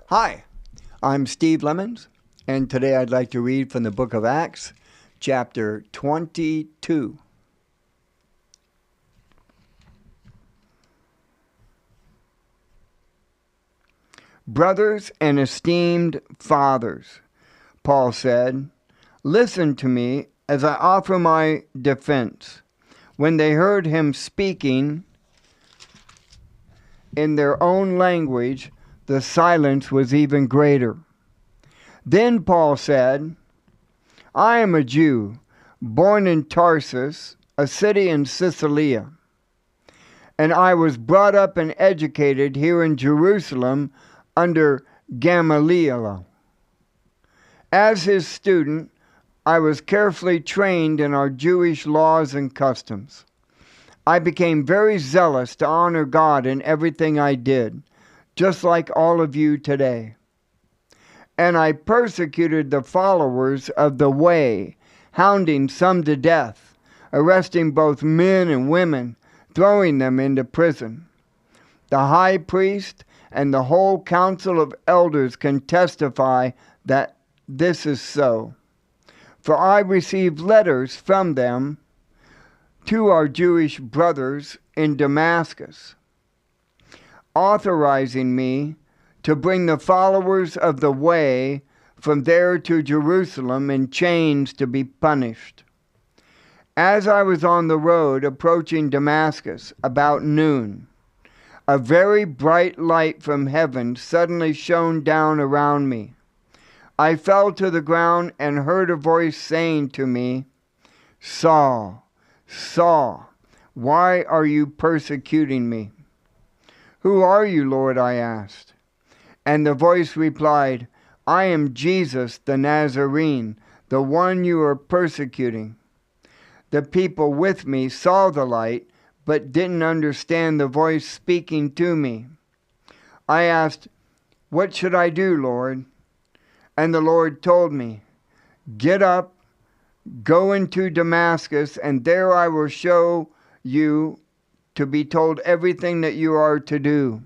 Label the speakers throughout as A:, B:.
A: Hi, I'm Steve Lemons, and today I'd like to read from the book of Acts, chapter 22. Brothers and esteemed fathers, Paul said, listen to me as I offer my defense. When they heard him speaking in their own language, the silence was even greater. Then Paul said, I am a Jew, born in Tarsus, a city in Cilicia, and I was brought up and educated here in Jerusalem under Gamaliel. As his student, I was carefully trained in our Jewish laws and customs. I became very zealous to honor God in everything I did, just like all of you today. And I persecuted the followers of the way, hounding some to death, arresting both men and women, throwing them into prison. The high priest and the whole council of elders can testify that this is so. For I received letters from them to our Jewish brothers in Damascus, authorizing me to bring the followers of the way from there to Jerusalem in chains to be punished. As I was on the road approaching Damascus about noon, a very bright light from heaven suddenly shone down around me. I fell to the ground and heard a voice saying to me, Saul, Saul, why are you persecuting me? Who are you, Lord? I asked. And the voice replied, I am Jesus the Nazarene, the one you are persecuting. The people with me saw the light, but didn't understand the voice speaking to me. I asked, what should I do, Lord? And the Lord told me, get up, go into Damascus, and there I will show you to be told everything that you are to do.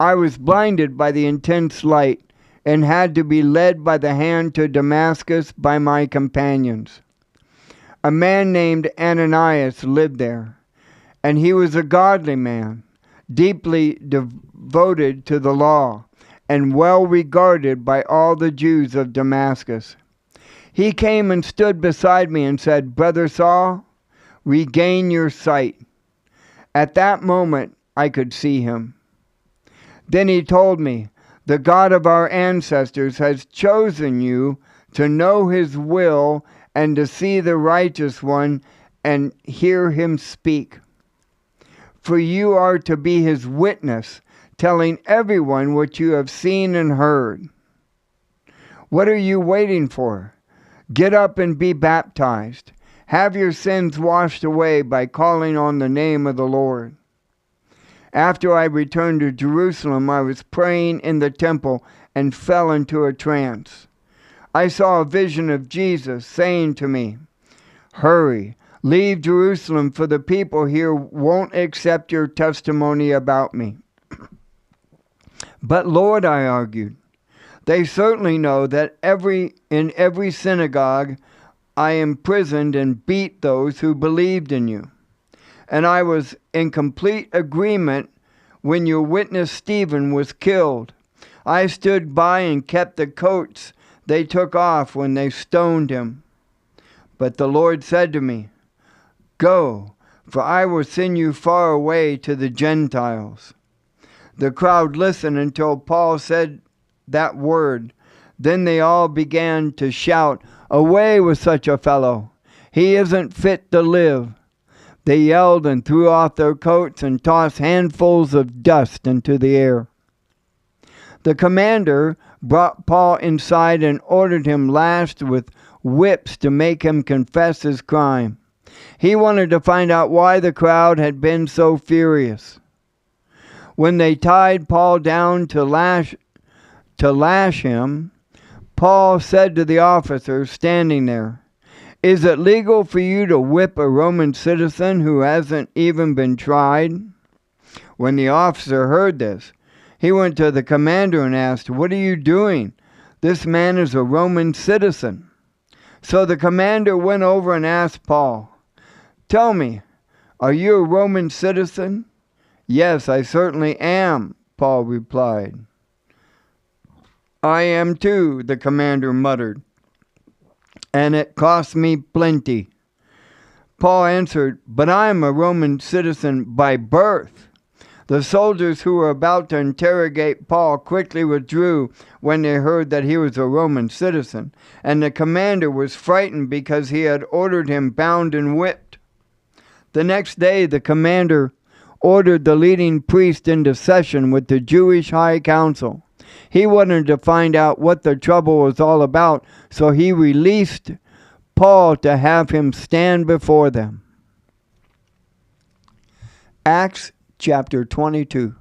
A: I was blinded by the intense light and had to be led by the hand to Damascus by my companions. A man named Ananias lived there, and he was a godly man, deeply devoted to the law, and well regarded by all the Jews of Damascus. He came and stood beside me and said, Brother Saul, regain your sight. At that moment I could see him. Then he told me, the God of our ancestors has chosen you to know his will and to see the righteous one and hear him speak. For you are to be his witness, telling everyone what you have seen and heard. What are you waiting for? Get up and be baptized. Have your sins washed away by calling on the name of the Lord. After I returned to Jerusalem, I was praying in the temple and fell into a trance. I saw a vision of Jesus saying to me, hurry, leave Jerusalem, for the people here won't accept your testimony about me. But Lord, I argued, they certainly know that in every synagogue I imprisoned and beat those who believed in you. And I was in complete agreement when your witness Stephen was killed. I stood by and kept the coats they took off when they stoned him. But the Lord said to me, go, for I will send you far away to the Gentiles. The crowd listened until Paul said that word. Then they all began to shout, away with such a fellow! He isn't fit to live. They yelled and threw off their coats and tossed handfuls of dust into the air. The commander brought Paul inside and ordered him lashed with whips to make him confess his crime. He wanted to find out why the crowd had been so furious. When they tied Paul down to lash him, Paul said to the officers standing there, is it legal for you to whip a Roman citizen who hasn't even been tried? When the officer heard this, He went to the commander and asked, "What are you doing? This man is a Roman citizen." So the commander went over and asked Paul, "Tell me, are you a Roman citizen?" "Yes, I certainly am," Paul replied. "I am too," the commander muttered, "and it costs me plenty." Paul answered, "But I am a Roman citizen by birth." The soldiers who were about to interrogate Paul quickly withdrew when they heard that he was a Roman citizen, and the commander was frightened because he had ordered him bound and whipped. The next day the commander ordered the leading priest into session with the Jewish high council. He wanted to find out what the trouble was all about, so he released Paul to have him stand before them. Acts chapter 22.